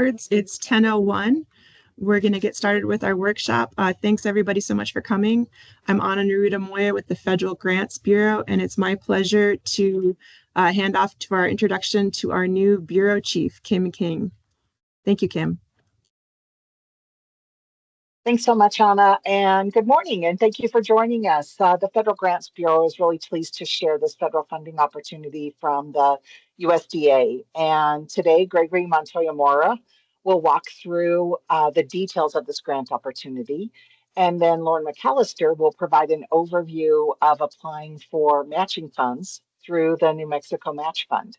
It's 10:01. We're going to get started with our workshop. Thanks everybody so much for coming. I'm Ana Neruda Moya with the Federal Grants Bureau, and it's my pleasure to hand off to our introduction to our new Bureau Chief, Kim King. Thank you, Kim. Thanks so much, Anna, and good morning, and thank you for joining us. The Federal Grants Bureau is really pleased to share this federal funding opportunity from the USDA. And today, Gregory Montoya Mora will walk through the details of this grant opportunity. And then Lauren McAllister will provide an overview of applying for matching funds through the New Mexico Match Fund.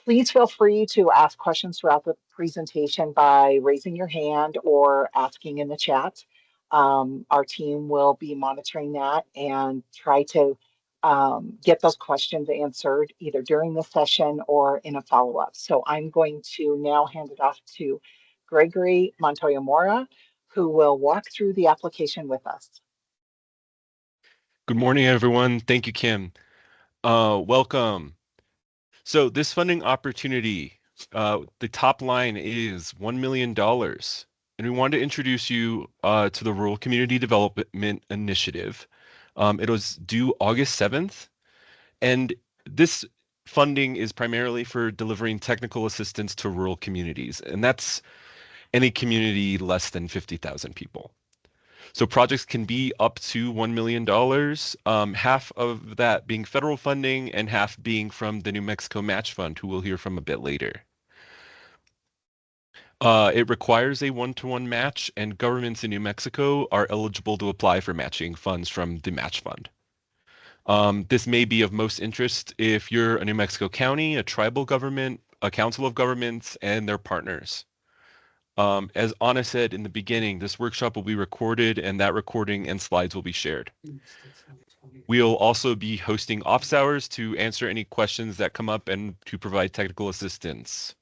Please feel free to ask questions throughout the presentation by raising your hand or asking in the chat. Our team will be monitoring that and try to get those questions answered either during the session or in a follow-up. So I'm going to now hand it off to Gregory Montoya Mora, who will walk through the application with us. Good morning, everyone. Thank you, Kim. Welcome. So this funding opportunity, the top line is $1 million. And we want to introduce you to the Rural Community Development Initiative. It was due August 7th. And this funding is primarily for delivering technical assistance to rural communities. And that's any community less than 50,000 people. So projects can be up to $1 million, half of that being federal funding and half being from the New Mexico Match Fund, who we'll hear from a bit later. It requires a one-to-one match, and governments in New Mexico are eligible to apply for matching funds from the Match Fund. This may be of most interest if you're a New Mexico county, a tribal government, a council of governments, and their partners. As Anna said in the beginning, this workshop will be recorded and that recording and slides will be shared. We'll also be hosting office hours to answer any questions that come up and to provide technical assistance.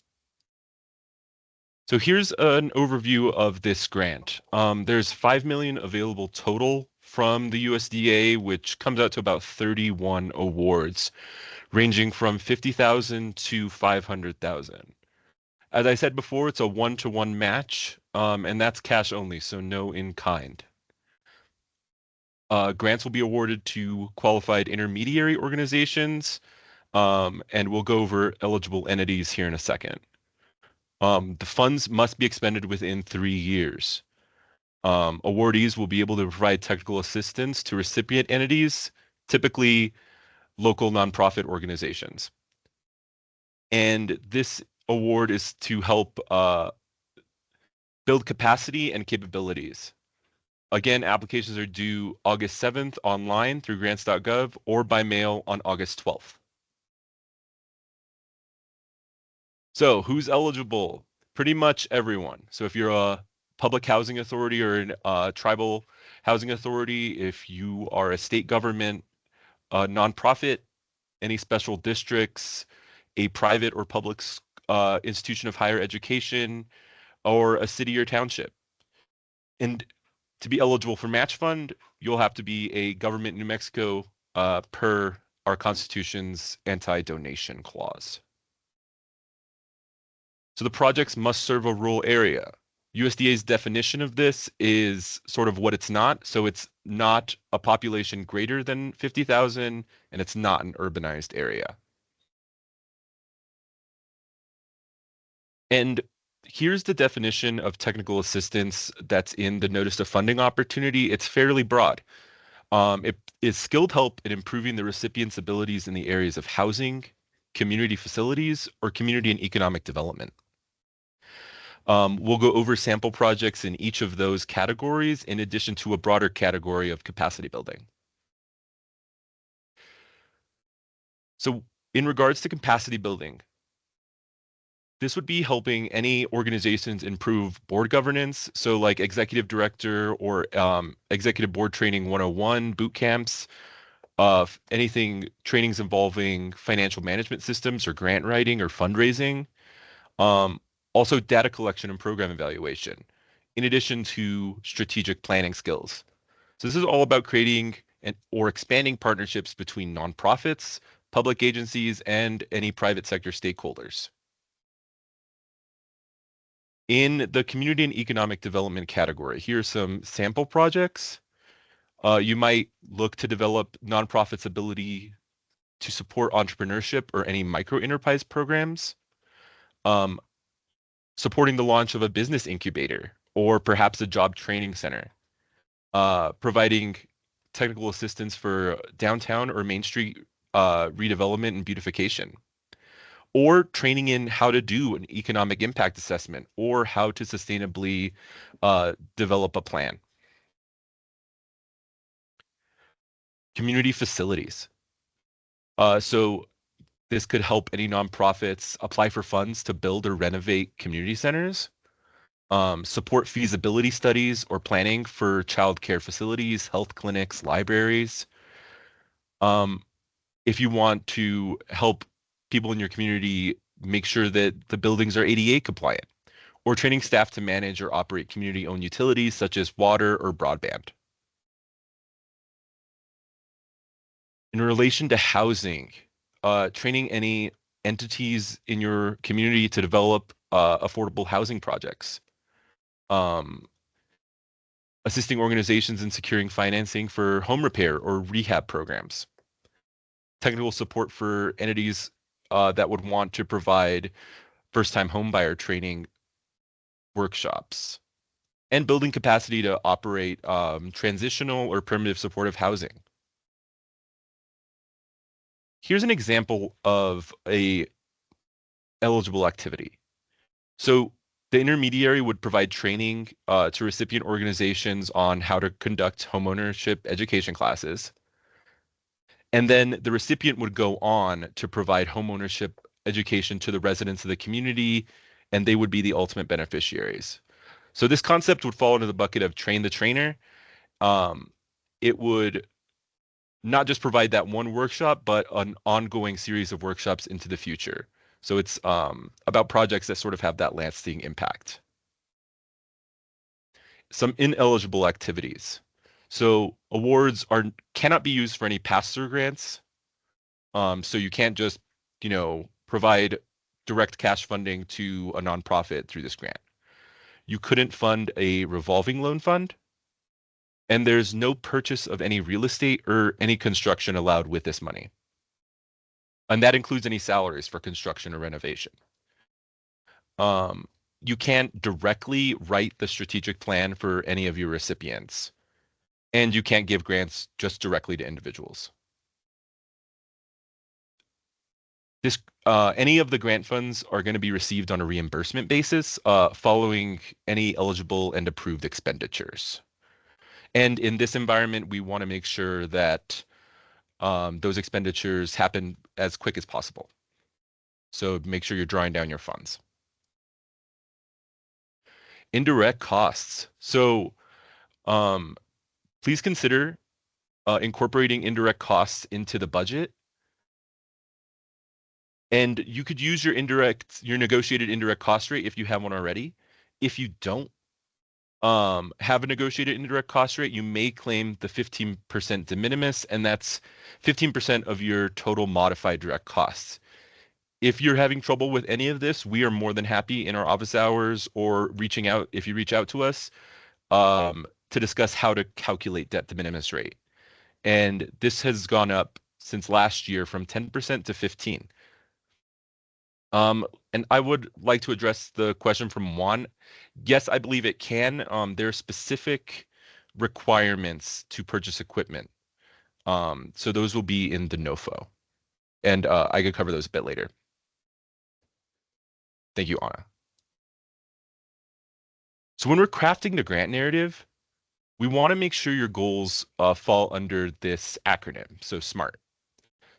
So here's an overview of this grant. There's $5 million available total from the USDA, which comes out to about 31 awards, ranging from 50,000 to 500,000. As I said before, it's a one-to-one match, and that's cash only, so no in-kind. Grants will be awarded to qualified intermediary organizations, and we'll go over eligible entities here in a second. The funds must be expended within 3 years. Awardees will be able to provide technical assistance to recipient entities, typically local nonprofit organizations. And this award is to help build capacity and capabilities. Again, applications are due August 7th online through grants.gov or by mail on August 12th. So who's eligible? Pretty much everyone. So if you're a public housing authority or a tribal housing authority, if you are a state government, a nonprofit, any special districts, a private or public institution of higher education, or a city or township. And to be eligible for match fund, you'll have to be a government in New Mexico per our Constitution's anti-donation clause. So the projects must serve a rural area. USDA's definition of this is sort of what it's not. So it's not a population greater than 50,000, and it's not an urbanized area. And here's the definition of technical assistance that's in the notice of funding opportunity. It's fairly broad. It is skilled help in improving the recipient's abilities in the areas of housing, community facilities, or community and economic development. We'll go over sample projects in each of those categories, in addition to a broader category of capacity building. So in regards to capacity building, this would be helping any organizations improve board governance. So like executive director or executive board training 101 boot camps, anything trainings involving financial management systems or grant writing or fundraising. Also data collection and program evaluation, in addition to strategic planning skills. So this is all about creating or expanding partnerships between nonprofits, public agencies, and any private sector stakeholders. In the community and economic development category, here are some sample projects. You might look to develop nonprofits' ability to support entrepreneurship or any micro enterprise programs, um, supporting the launch of a business incubator or perhaps a job training center, providing technical assistance for downtown or Main Street redevelopment and beautification, or training in how to do an economic impact assessment or how to sustainably develop a plan. Community facilities. So this could help any nonprofits apply for funds to build or renovate community centers, support feasibility studies or planning for child care facilities, health clinics, libraries. If you want to help people in your community make sure that the buildings are ADA compliant, or training staff to manage or operate community-owned utilities such as water or broadband. In relation to housing, training any entities in your community to develop affordable housing projects, assisting organizations in securing financing for home repair or rehab programs, technical support for entities that would want to provide first-time homebuyer training workshops, and building capacity to operate transitional or primitive supportive housing. Here's an example of a eligible activity. So the intermediary would provide training to recipient organizations on how to conduct homeownership education classes. And then the recipient would go on to provide homeownership education to the residents of the community, and they would be the ultimate beneficiaries. So this concept would fall into the bucket of train the trainer. It would not just provide that one workshop, but an ongoing series of workshops into the future. So it's about projects that sort of have that lasting impact. Some ineligible activities. So awards cannot be used for any pass-through grants. So you can't just, provide direct cash funding to a nonprofit through this grant. You couldn't fund a revolving loan fund, and there's no purchase of any real estate or any construction allowed with this money. And that includes any salaries for construction or renovation. You can't directly write the strategic plan for any of your recipients, and you can't give grants just directly to individuals. Any of the grant funds are going to be received on a reimbursement basis following any eligible and approved expenditures. And in this environment, we want to make sure that those expenditures happen as quick as possible. So make sure you're drawing down your funds. Indirect costs. So please consider incorporating indirect costs into the budget. And you could use your negotiated indirect cost rate if you have one already. If you don't have a negotiated indirect cost rate, you may claim the 15% de minimis, and that's 15% of your total modified direct costs. If you're having trouble with any of this, we are more than happy in our office hours or reaching out, if you reach out to us, to discuss how to calculate that de minimis rate. And this has gone up since last year from 10% to 15%. And I would like to address the question from Juan. Yes, I believe it can. There are specific requirements to purchase equipment. So those will be in the NOFO. And I could cover those a bit later. Thank you, Anna. So when we're crafting the grant narrative, we want to make sure your goals fall under this acronym, so SMART.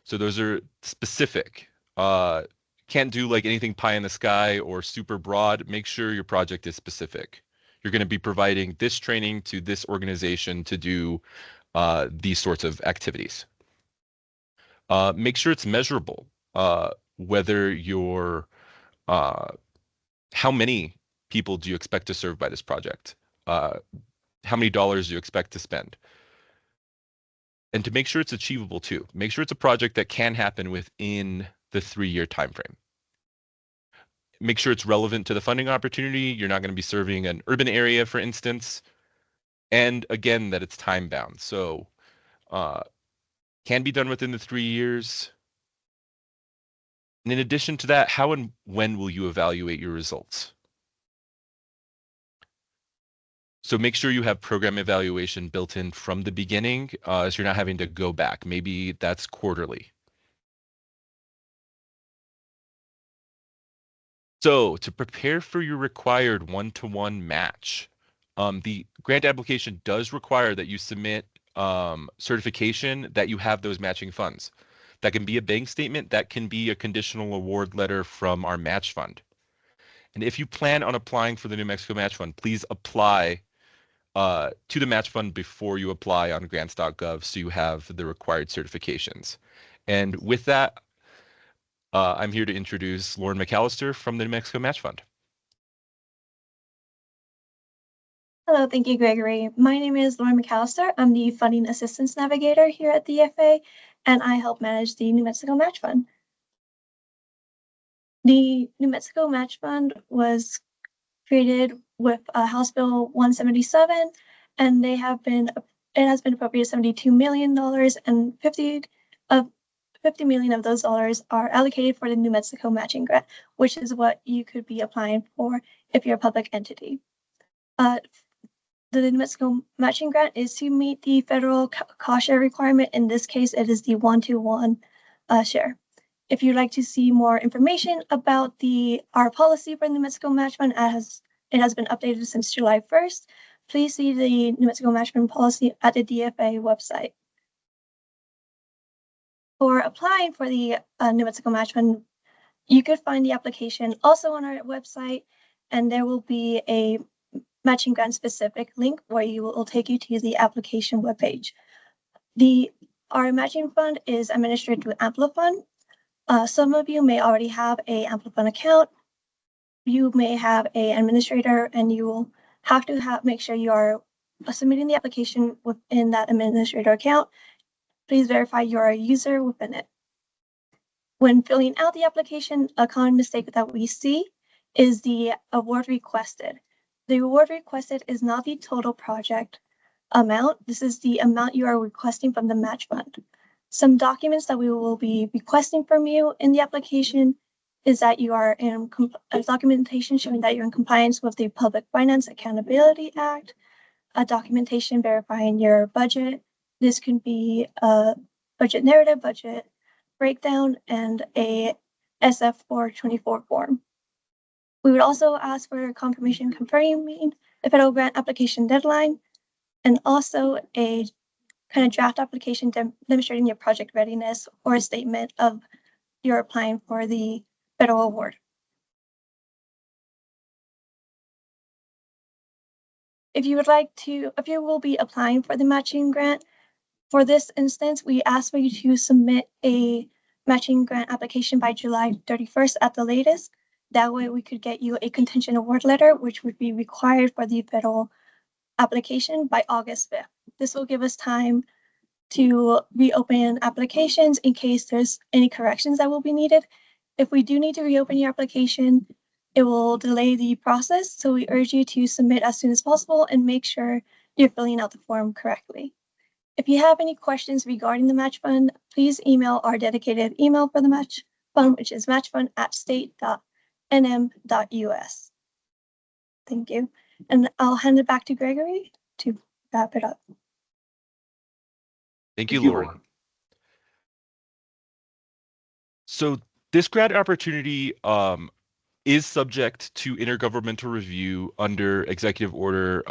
So those are specific. Can't do like anything pie in the sky or super broad. Make sure your project is specific. You're going to be providing this training to this organization to do these sorts of activities. Make sure it's measurable, whether you're, how many people do you expect to serve by this project? How many dollars do you expect to spend? And to make sure it's achievable too. Make sure it's a project that can happen within the 3-year time frame. make sure it's relevant to the funding opportunity. You're not going to be serving an urban area, for instance. And again, that it's time bound. So can be done within the 3 years. And in addition to that, how and when will you evaluate your results? So make sure you have program evaluation built in from the beginning, so you're not having to go back. Maybe that's quarterly. So to prepare for your required one-to-one match, the grant application does require that you submit certification that you have those matching funds. That can be a bank statement, that can be a conditional award letter from our match fund. And if you plan on applying for the New Mexico Match Fund, please apply to the match fund before you apply on grants.gov so you have the required certifications. And with that, I'm here to introduce Lauren McAllister from the New Mexico Match Fund. Hello, thank you, Gregory. My name is Lauren McAllister. I'm the Funding Assistance Navigator here at the FA, and I help manage the New Mexico Match Fund. The New Mexico Match Fund was created with House Bill 177, and it has been appropriated $72 million, and 50 million of those dollars are allocated for the New Mexico Matching Grant, which is what you could be applying for if you're a public entity. The New Mexico Matching Grant is to meet the federal cost share requirement. In this case, it is the 1-to-1 share. If you'd like to see more information about our policy for the New Mexico Match Fund, it has been updated since July 1st. Please see the New Mexico Match Fund policy at the DFA website. For applying for the New Mexico Match Fund, you could find the application also on our website, and there will be a matching grant specific link where will take you to the application webpage. Our matching fund is administered through Amplifund. Some of you may already have a Amplifund account. You may have an administrator, and you will have to make sure you are submitting the application within that administrator account. Please verify you are a user within it. When filling out the application, a common mistake that we see is the award requested. The award requested is not the total project amount. This is the amount you are requesting from the match fund. Some documents that we will be requesting from you in the application is that you are in documentation showing that you're in compliance with the Public Finance Accountability Act, a documentation verifying your budget. This can be a budget narrative, budget breakdown, and a SF-424 form. We would also ask for confirmation confirming the federal grant application deadline, and also a kind of draft application demonstrating your project readiness or a statement of you're applying for the federal award. If you will be applying for the matching grant, for this instance, we ask for you to submit a matching grant application by July 31st at the latest. That way we could get you a contingent award letter, which would be required for the federal application by August 5th. This will give us time to reopen applications in case there's any corrections that will be needed. If we do need to reopen your application, it will delay the process. So we urge you to submit as soon as possible and make sure you're filling out the form correctly. If you have any questions regarding the match fund, please email our dedicated email for the match fund, which is matchfund@state.nm.us. Thank you. And I'll hand it back to Gregory to wrap it up. Thank you, Lauren. So this grant opportunity is subject to intergovernmental review under Executive Order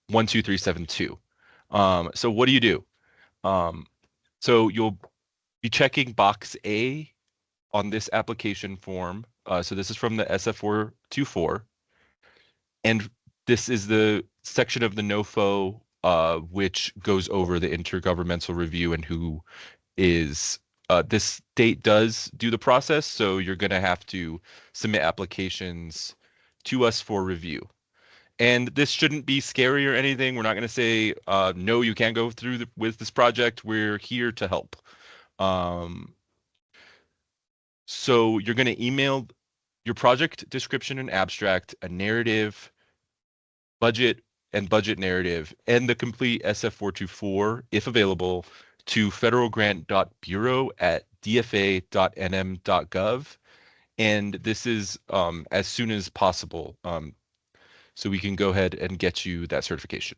12372. So what do? So you'll be checking box A on this application form. So this is from the SF-424. And this is the section of the NOFO which goes over the intergovernmental review and who is this state does do the process, so you're going to have to submit applications to us for review. And this shouldn't be scary or anything. We're not going to say, no, you can't go through with this project. We're here to help. So you're going to email your project description and abstract, a narrative, budget and budget narrative, and the complete SF424, if available, to federalgrant.bureau@dfa.nm.gov. And this is as soon as possible, so we can go ahead and get you that certification.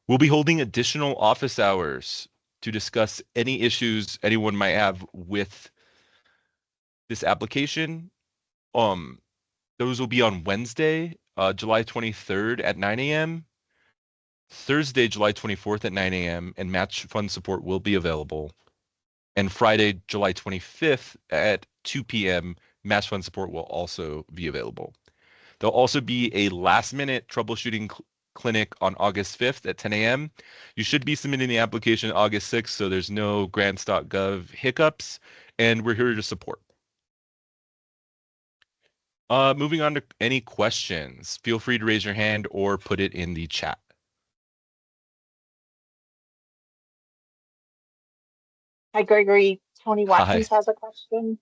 We'll be holding additional office hours to discuss any issues anyone might have with this application. Those will be on Wednesday, July 23rd at 9 a.m., Thursday, July 24th at 9 a.m., and match fund support will be available. And Friday, July 25th at 2 p.m., match fund support will also be available. There'll also be a last-minute troubleshooting clinic on August 5th at 10 a.m. You should be submitting the application August 6th, so there's no grants.gov hiccups, and we're here to support. Moving on to any questions, feel free to raise your hand or put it in the chat. Hi, Gregory. Tony Watkins Hi. has a question.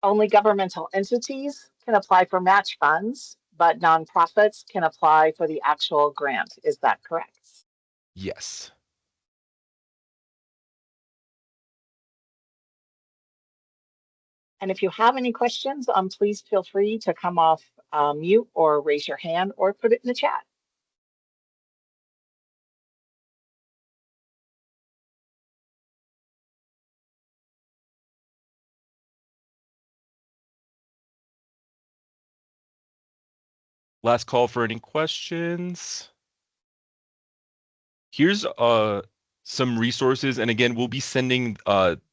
Only governmental entities can apply for match funds, but nonprofits can apply for the actual grant. Is that correct? Yes. And if you have any questions, please feel free to come off mute or raise your hand or put it in the chat. Last call for any questions. Here's some resources, and again, we'll be sending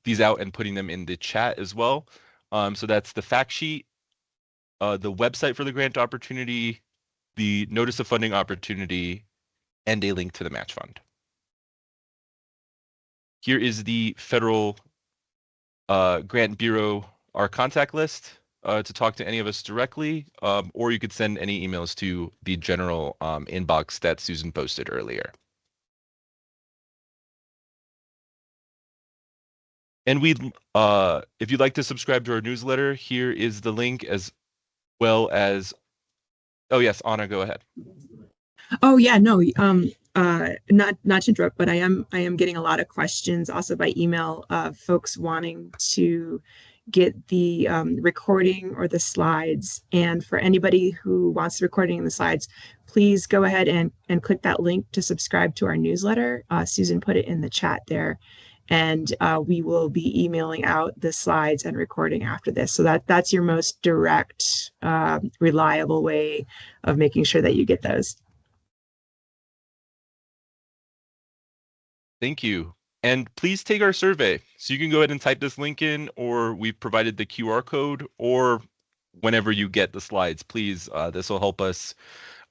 these out and putting them in the chat as well. So that's the fact sheet, the website for the grant opportunity, the notice of funding opportunity, and a link to the match fund. Here is the Federal Grant Bureau, our contact list to talk to any of us directly, or you could send any emails to the general inbox that Susan posted earlier. And if you'd like to subscribe to our newsletter, here is the link, as well as, oh yes, Anna, go ahead. Oh yeah, no, not to interrupt, but I am getting a lot of questions also by email of folks wanting to get the recording or the slides. And for anybody who wants the recording and the slides, please go ahead and click that link to subscribe to our newsletter. Susan put it in the chat there. And we will be emailing out the slides and recording after this. So that's your most direct, reliable way of making sure that you get those. Thank you. And please take our survey. So you can go ahead and type this link in, or we've provided the QR code, or whenever you get the slides, please, this will help us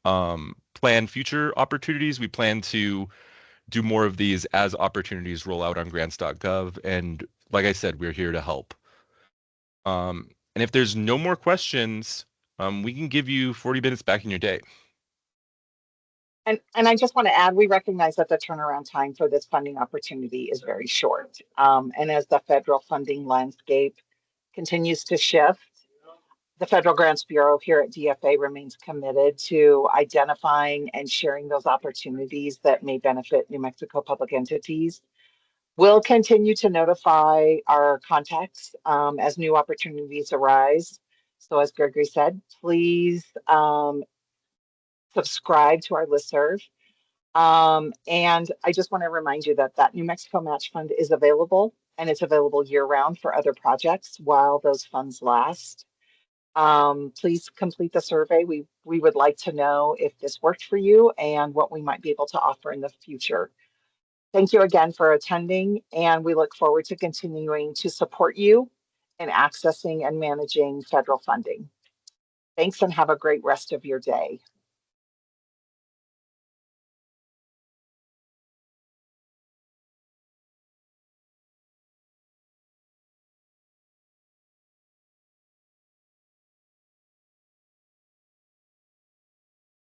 plan future opportunities. We plan to do more of these as opportunities roll out on grants.gov. And like I said, we're here to help. And if there's no more questions, we can give you 40 minutes back in your day. And I just want to add, we recognize that the turnaround time for this funding opportunity is very short. And as the federal funding landscape continues to shift, the Federal Grants Bureau here at DFA remains committed to identifying and sharing those opportunities that may benefit New Mexico public entities. We'll continue to notify our contacts as new opportunities arise. So as Gregory said, please subscribe to our listserv. And I just want to remind you that New Mexico Match Fund is available, and it's available year-round for other projects while those funds last. Please complete the survey. We would like to know if this worked for you and what we might be able to offer in the future. Thank you again for attending, and we look forward to continuing to support you in accessing and managing federal funding. Thanks, and have a great rest of your day.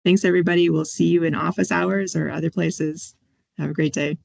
Thanks, everybody. We'll see you in office hours or other places. Have a great day.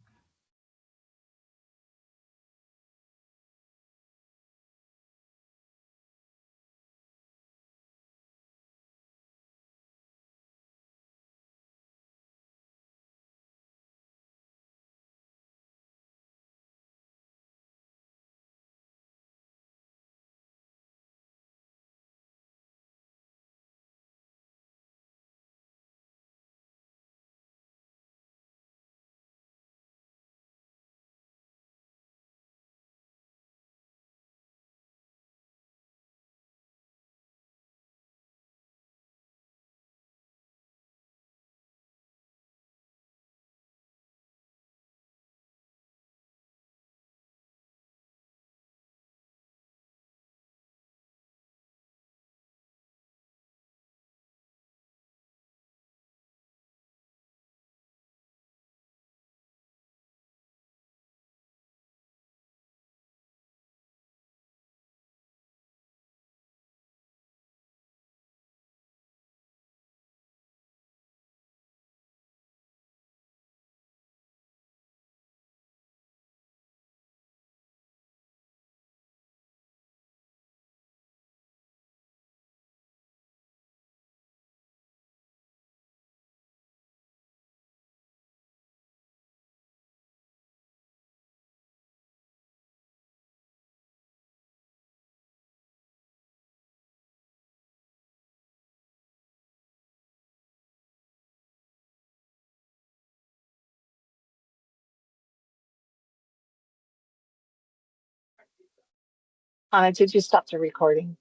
Anna, did you stop the recording?